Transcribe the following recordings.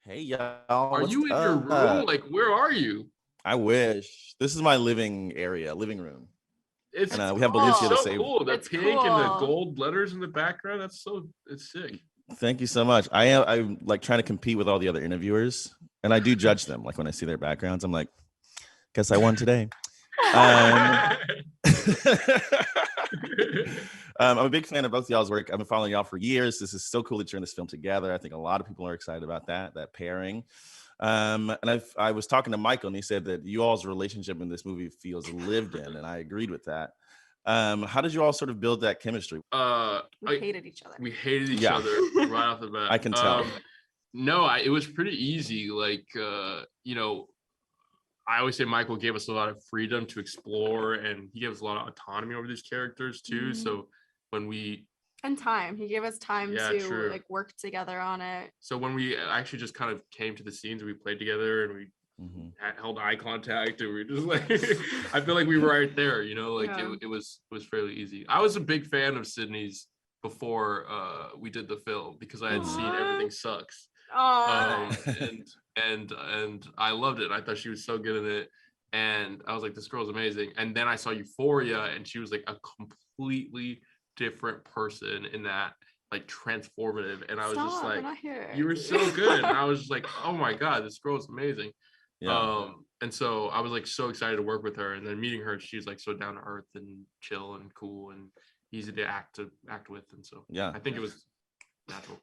Hey y'all, Are what's you in your room? up? Like, where are you? I wish. This is my living room. It's And we have it's Valencia to so save. cool. The It's pink and the cool. gold letters in the background. It's sick. Thank you so much. I'm like trying to compete with all the other interviewers, and I do judge them. Like when I see their backgrounds, I'm like, guess I won today. I'm a big fan of both y'all's work. I've been following y'all for years. This is so cool that you're in this film together. I think a lot of people are excited about that pairing. And I was talking to Michael, and he said that you all's relationship in this movie feels lived in, and I agreed with that. How did you all sort of build that chemistry? We hated each other. We hated each Yeah. other right off the bat. I can tell. No, it was pretty easy. Like, I always say Michael gave us a lot of freedom to explore, and he gave us a lot of autonomy over these characters too. Mhm. So when we And time. He gave us time Yeah, to true. like work together on it. so when we actually just kind of came to the scenes, we played together and we Mhm. held eye contact, and we just like I feel like we were right there, like Yeah. it was fairly easy. I was a big fan of Sydney's before we did the film because I had seen What? Everything Sucks. Oh, And I loved it. I thought she was so good in it, and I was like, this girl's amazing. And then I saw Euphoria, and she was like a completely different person in that, like transformative. And I was just stop, we're like, not here. you were so good. And I was just like, oh my god, this girl is amazing. Yeah. And so I was like so excited to work with her, and then meeting her, she's like so down to earth and chill and cool and easy to act with. And so Yeah. I think it was natural.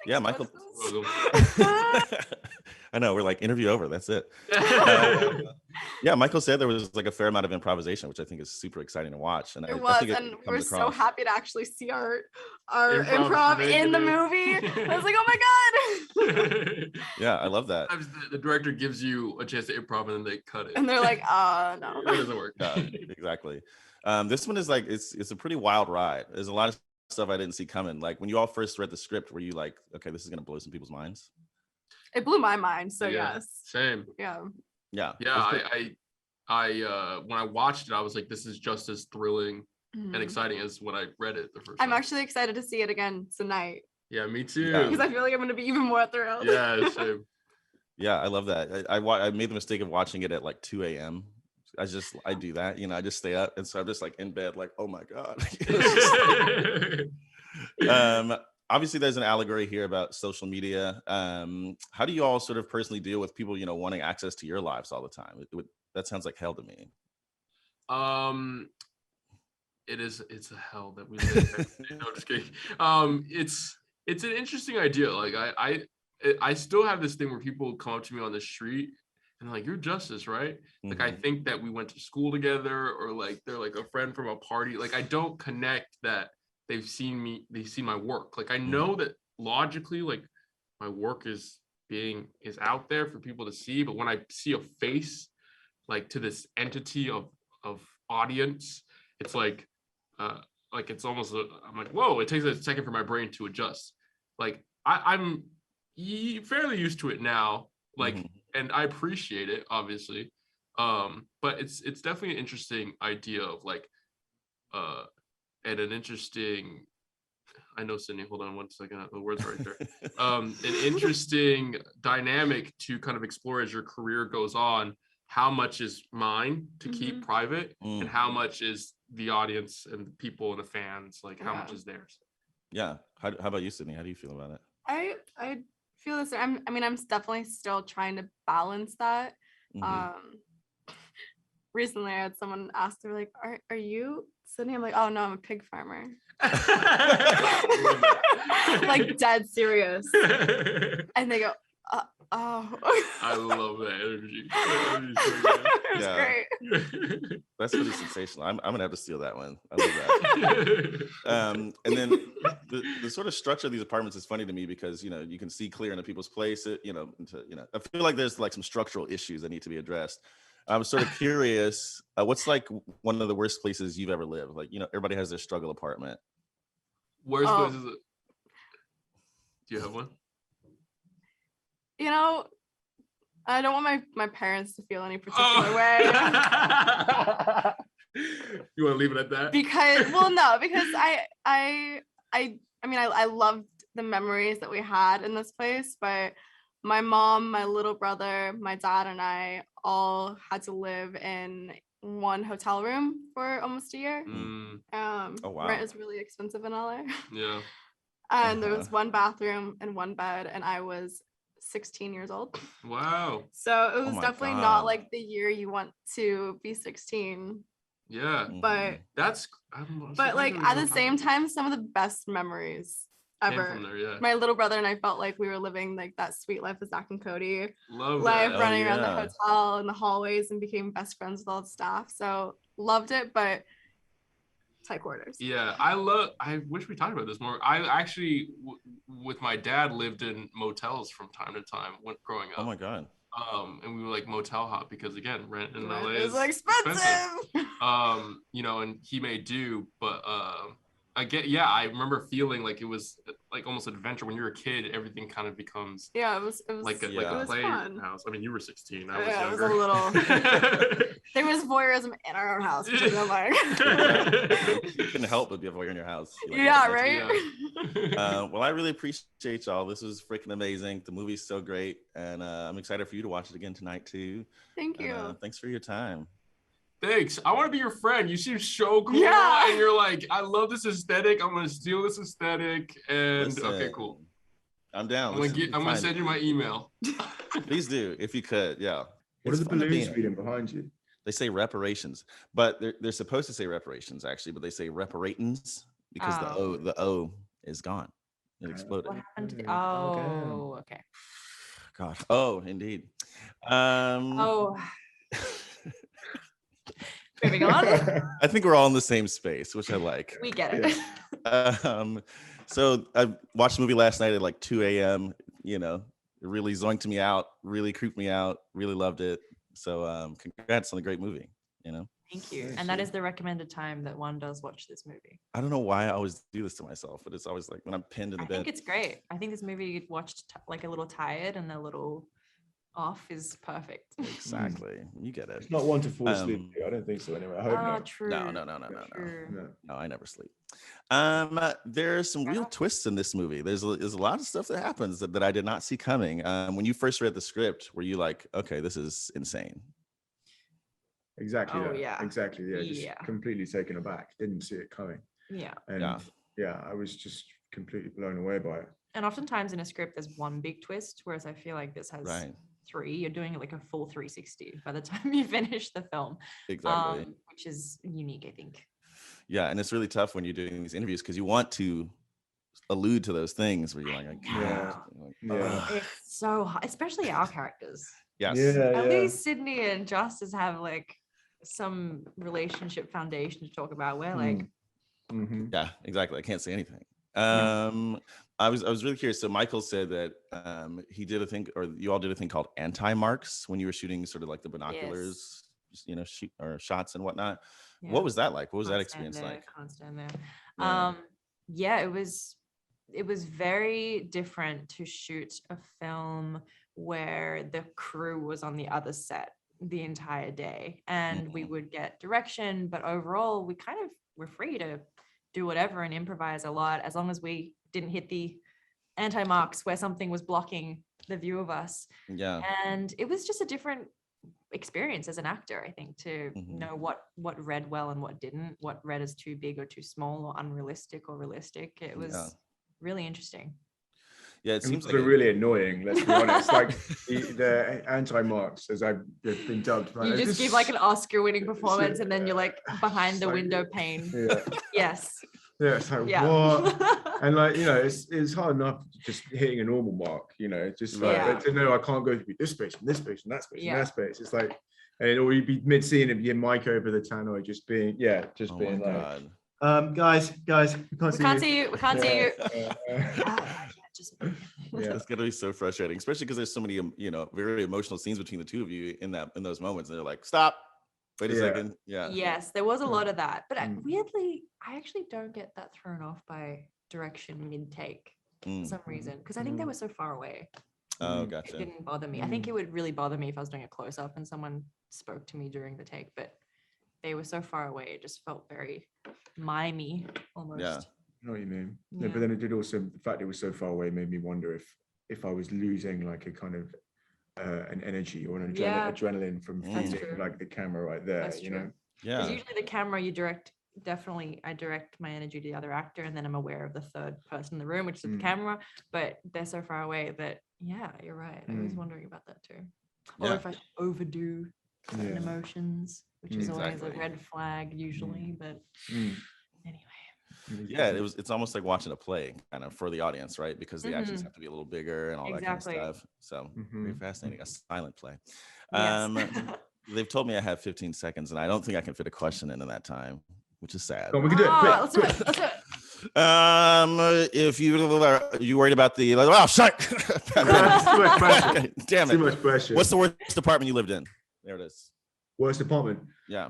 Yeah, Michael. Welcome. I know, we're like, interview over. That's it. Yeah, Michael said there was like a fair amount of improvisation, which I think is super exciting to watch. And It I was, think it and we're comes so across. happy to actually see our Improv's improv in the negative. movie. I was like, oh my god. Yeah, I love that. Sometimes the director gives you a chance to improv and then they cut it. And they're like, no. That doesn't work. Yeah, exactly. This one is like, it's a pretty wild ride. There's a lot of stuff I didn't see coming. Like when you all first read the script, were you like, okay, this is gonna blow some people's minds? It blew my mind. So Yeah, yes. same. Yeah. Yeah. I when I watched it, I was like, this is just as thrilling and Mhm. exciting as when I read it the first I'm time. actually excited to see it again tonight Yeah, me too. Yeah. because I feel like I'm going to be even more thrilled. Yeah, same. Yeah, I love that. I made the mistake of watching it at like 2 a.m. I do that, I just stay up, and so I'm just like in bed, like, oh my god. Obviously, there's an allegory here about social media. How do you all sort of personally deal with people, wanting access to your lives all the time? That sounds like hell to me. It's a hell that we live in. No, just kidding. It's an interesting idea. Like I still have this thing where people come up to me on the street and they're like, you're Justice, right? Like I think that we went to school together, or like they're like a friend from a party. Like I don't connect that they've seen my work. Like I know that logically, like my work is out there for people to see, but when I see a face like to this entity of audience, it's like it's almost I'm like, whoa, it takes a second for my brain to adjust. Like I'm fairly used to it now, like and I appreciate it, obviously, but it's definitely an interesting idea of like and an interesting, I know, Sydney, hold on one second, the words right there. An interesting dynamic to kind of explore as your career goes on. How much is mine to keep private, and how much is the audience and the people and the fans, like how much is theirs? Yeah. How about you, Sydney? How do you feel about it? I feel this. I'm definitely still trying to balance that. Recently I had someone ask, they're like, are you Sydney? I'm like, oh no, I'm a pig farmer. Like dead serious. And they go, oh. I love that energy. It was great. That's pretty sensational. I'm gonna have to steal that one. I love that. And then the sort of structure of these apartments is funny to me because you can see clear into people's place. I feel like there's like some structural issues that need to be addressed. I was sort of curious, what's like one of the worst places you've ever lived? Like, everybody has their struggle apartment. Worst place is it? Do you have one? I don't want my parents to feel any particular way. You want to leave it at that? Because I loved the memories that we had in this place, but my mom, my little brother, my dad, and I all had to live in one hotel room for almost a year. Mm, Oh, wow. Rent is really expensive in LA. yeah. And there was one bathroom and one bed, and I was 16 years old. Wow. So it was my definitely God. not like the year you want to be 16. Yeah. But That's. but like at the same time, some of the best memories Came ever. from there, yeah. My little brother and I felt like we were living like that sweet life of Zach and Cody. Love Life that. running around the yeah. hotel in the hallways and became best friends with all the staff. So loved it, but tight quarters. Yeah, I wish we talked about this more. I actually, with my dad, lived in motels from time to time when growing up. Oh my God. And we were like motel hop because again, rent in Rent LA is is expensive. You know, and he may do, but yeah, I remember feeling like it was like almost adventure when you're a kid. Everything kind of becomes Yeah, it was like a it was fun. playhouse. I mean, you were 16. I was Yeah, younger. it was a little. There was voyeurism in our house, which I'm like. You couldn't help but be a voyeur in your house. You're like, Yeah, "What right. well, I really appreciate y'all. This was freaking amazing. The movie's so great, and I'm excited for you to watch it again tonight too. Thank And, you. thanks for your time. Thanks. I want to be your friend. You seem so cool. Yeah. And you're like, I love this aesthetic. I'm gonna steal this aesthetic. And Listen, okay, cool. I'm down. I'm gonna send you my email. Please do if you could. Yeah. What It's are the fun to be balloons in. reading behind you? They say reparations, but they're supposed to say reparations actually, but they say reparatins because the O is gone. It exploded. What happened to the, Oh, okay. God. Oh, indeed. Oh, moving on. I think we're all in the same space, which I like. We get it. So I watched the movie last night at like 2 a.m. You know, it really zoinked me out, really creeped me out, really loved it. So congrats on a great movie, you know. Thank you. Thank And that you. is the recommended time that one does watch this movie. I don't know why I always do this to myself, but it's always like when I'm pinned in the I bed. think it's great. I think this movie watched like a little tired and a little off is perfect. Exactly. You get it. It's not one to fall asleep. I don't think so. Anyway, I hope not. True. No. True. No, I never sleep. There's some real twists in this movie. There's a lot of stuff that happens that I did not see coming. When you first read the script, were you like, okay, this is insane? Exactly. Oh, that. yeah. Exactly. Yeah. Just Yeah. completely taken aback. Didn't see it coming. Yeah. And yeah, I was just completely blown away by it. And oftentimes in a script, there's one big twist, whereas I feel like this has three. You're doing like a full 360 by the time you finish the film. Exactly. Which is unique, I think. Yeah, and it's really tough when you're doing these interviews because you want to allude to those things where you're like, I can't. Yeah. It's so hard, especially our characters. Yes. At least Sydney and Justice have like some relationship foundation to talk about. We're like, Yeah, exactly. I can't say anything. I was really curious. So Michael said that he did a thing, or you all did a thing called anti-marks when you were shooting sort of like the binoculars, you know, shots and whatnot. Yeah. What was that like? What was that Can't experience stand there, like? Can't stand there. Yeah. Yeah, it was very different to shoot a film where the crew was on the other set the entire day and we would get direction, but overall we kind of were free to do whatever and improvise a lot as long as we didn't hit the anti-marks where something was blocking the view of us. Yeah. And it was just a different experience as an actor, I think, to know what read well and what didn't, what read as too big or too small or unrealistic or realistic. It was really interesting. Yeah, it seems like really annoying. Let's be honest. Like the anti-marks, as I've been dubbed. You just give like an Oscar-winning performance, and then you're like behind the window pane. Yeah. Yes. Yeah. It's like what? And like it's hard enough just hitting a normal mark. You know, just like to know I can't go through this space and this space and that space and that space. It's like, or you'd be mid-scene and your mic over the tannoy, just being being like, guys, we can't see you. We can't see you. It's gonna be so frustrating, especially because there's so many very emotional scenes between the two of you in those moments, and they're like, stop, wait a second. Yes, there was a lot of that, but weirdly I actually don't get that thrown off by direction mid-take for some reason, because I think they were so far away. Oh, gotcha. It didn't bother me. I think it would really bother me if I was doing a close-up and someone spoke to me during the take, but they were so far away, it just felt very mimey almost. I know what you mean. Yeah, but then it did also, the fact it was so far away made me wonder if if I was losing like a kind of an energy or an Yeah. adrenaline from That's feeling true. like the camera right there, That's you true. know? Because Yeah. usually the camera you direct, definitely I direct my energy to the other actor, and then I'm aware of the third person in the room, which is the camera, but they're so far away that, yeah, you're right. I was wondering about that too. Or Yeah. if I overdo certain emotions, which is always a Exactly. red flag usually, but anyway. Yeah, it's almost like watching a play kind of for the audience, right? Because the actions have to be a little bigger and all that kind of Exactly. stuff. So very fascinating. A silent play. Yes. They've told me I have 15 seconds and I don't think I can fit a question into that time, which is sad. Come on, we can do it. Quick, Let's do quick. it. Let's do it. If you worried about the oh shit. Too much pressure. Damn it. Too much pressure. What's the worst apartment you lived in? There it is. Worst apartment? Yeah.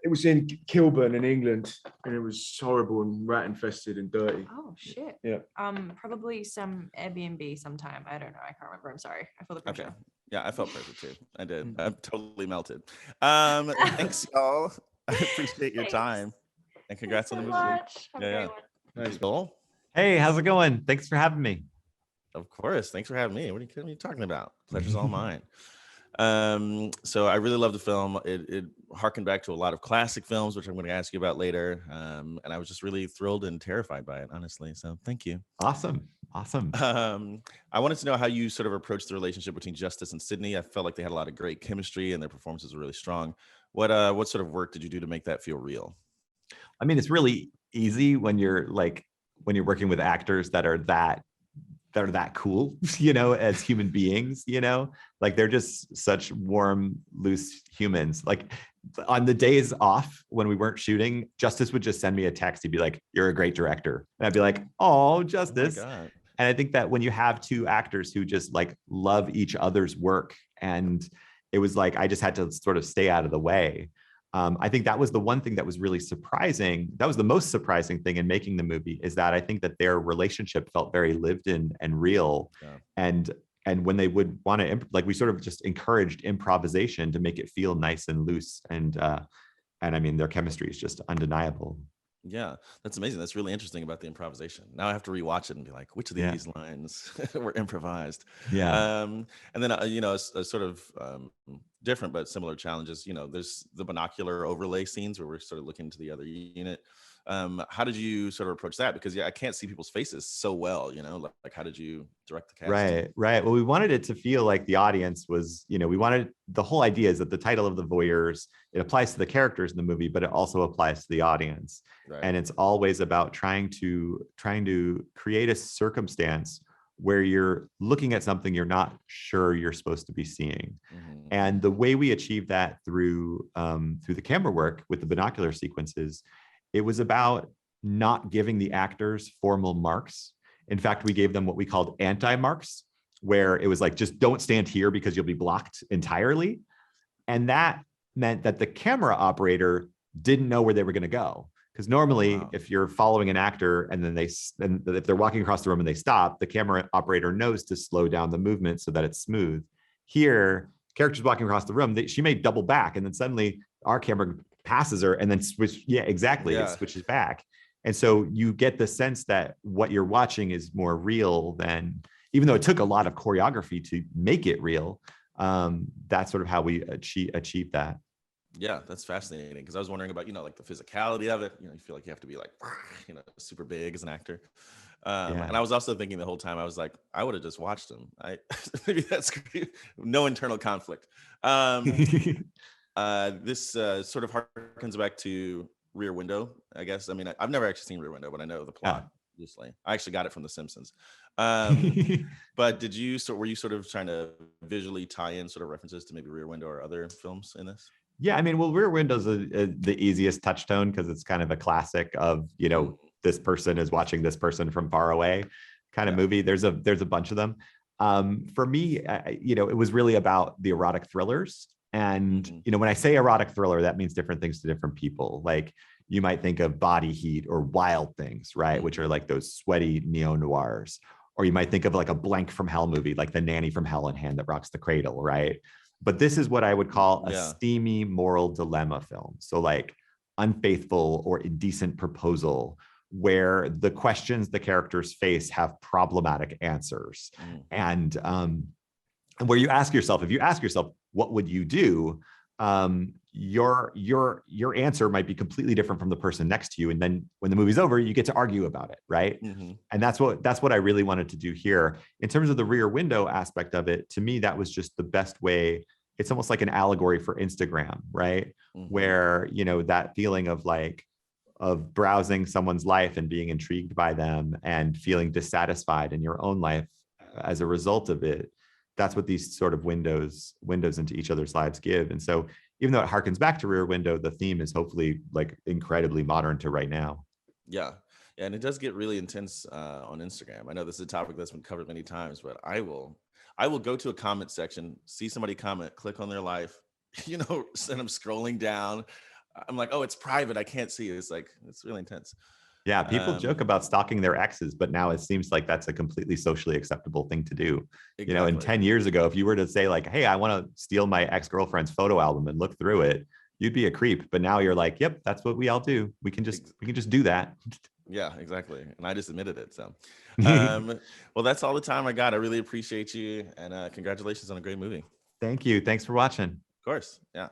It was in Kilburn in England, and it was horrible and rat infested and dirty. Oh shit. Yeah. Probably some Airbnb sometime. I don't know. I can't remember. I'm sorry. I feel the pressure. Okay. Yeah, I felt pressure too. I did. I'm totally melted. Thanks, y'all. I appreciate your time. And congrats on the movie. Much. Have a Yeah, great yeah. one. Nice. Joel? Hey, how's it going? Thanks for having me. Of course. Thanks for having me. What are you talking about? Pleasure's all mine. So I really love the film. It harkened back to a lot of classic films, which I'm going to ask you about later. And I was just really thrilled and terrified by it, honestly. So thank you. Awesome. I wanted to know how you sort of approached the relationship between Justice and Sydney. I felt like they had a lot of great chemistry and their performances were really strong. What sort of work did you do to make that feel real? I mean, it's really easy when you're working with actors that are that cool, as human beings, like they're just such warm, loose humans. Like on the days off when we weren't shooting, Justice would just send me a text. He'd be like, "You're a great director." And I'd be like, "Oh, Justice." Oh my God. And I think that when you have two actors who just like love each other's work, and it was like, I just had to sort of stay out of the way. I think that was the one thing that was really surprising. That was the most surprising thing in making the movie, is that I think that their relationship felt very lived in and real. Yeah. And when they would want to, we sort of just encouraged improvisation to make it feel nice and loose. And I mean, their chemistry is just undeniable. Yeah, that's amazing. That's really interesting about the improvisation. Now I have to rewatch it and be like, which of these lines were improvised? Yeah. And then, a sort of different but similar challenges. There's the binocular overlay scenes where we're sort of looking to the other unit. How did you sort of approach that? Because I can't see people's faces so well, like how did you direct the cast? Right. Well, we wanted it to feel like the audience was, the whole idea is that the title of the Voyeurs, it applies to the characters in the movie, but it also applies to the audience. Right. And it's always about trying to create a circumstance where you're looking at something you're not sure you're supposed to be seeing. Mm-hmm. And the way we achieved that through the camera work with the binocular sequences, it was about not giving the actors formal marks. In fact, we gave them what we called anti-marks, where it was like, just don't stand here because you'll be blocked entirely. And that meant that the camera operator didn't know where they were going to go. Because normally, if you're following an actor and then if they're walking across the room and they stop, the camera operator knows to slow down the movement so that it's smooth. Here, characters walking across the room, she may double back, and then suddenly our camera passes her and then switch. Yeah, exactly. It switches back. And so you get the sense that what you're watching is more real than, even though it took a lot of choreography to make it real. That's sort of how we achieve that. Yeah, that's fascinating, because I was wondering about, like the physicality of it. You feel like you have to be like, super big as an actor. And I was also thinking the whole time, I was like, I would have just watched him. Maybe that's no internal conflict. This sort of harkens back to Rear Window, I guess. I mean, I've never actually seen Rear Window, but I know the plot. Obviously, I actually got it from The Simpsons. But were you sort of trying to visually tie in sort of references to maybe Rear Window or other films in this? Yeah, I mean, well, Rear Window's the easiest touch tone, because it's kind of a classic of, this person is watching this person from far away kind of movie. There's a bunch of them. For me, it was really about the erotic thrillers. And, when I say erotic thriller, that means different things to different people. Like, you might think of Body Heat or Wild Things, right? Which are like those sweaty neo-noirs. Or you might think of like a Blank from Hell movie, like The Nanny from Hell and Hand That Rocks the Cradle, right? But this is what I would call a steamy moral dilemma film. So like Unfaithful or Indecent Proposal where the questions the characters face have problematic answers. And where you ask yourself, if you ask yourself, what would you do? Your answer might be completely different from the person next to you. And then when the movie's over, you get to argue about it, right? And that's what I really wanted to do here. In terms of the Rear Window aspect of it, to me, that was just the best way. It's almost like an allegory for Instagram, right? Where, you know, that feeling of like, of browsing someone's life and being intrigued by them and feeling dissatisfied in your own life as a result of it. That's what these sort of windows into each other's lives give. And so even though it harkens back to Rear Window, the theme is hopefully like incredibly modern to right now. Yeah. And it does get really intense on Instagram. I know this is a topic that's been covered many times, but I will go to a comment section, see somebody comment, click on their life, you know, and I'm scrolling down. I'm like, oh, it's private. I can't see it. It's like, it's really intense. Yeah, people joke about stalking their exes, but now it seems like that's a completely socially acceptable thing to do. Exactly. You know, and 10 years ago, if you were to say like, hey, I want to steal my ex-girlfriend's photo album and look through it, you'd be a creep. But now you're like, yep, that's what we all do. We can just do that. Yeah, exactly. And I just admitted it. So, well, that's all the time I got. I really appreciate you. And congratulations on a great movie. Thank you. Thanks for watching. Of course. Yeah.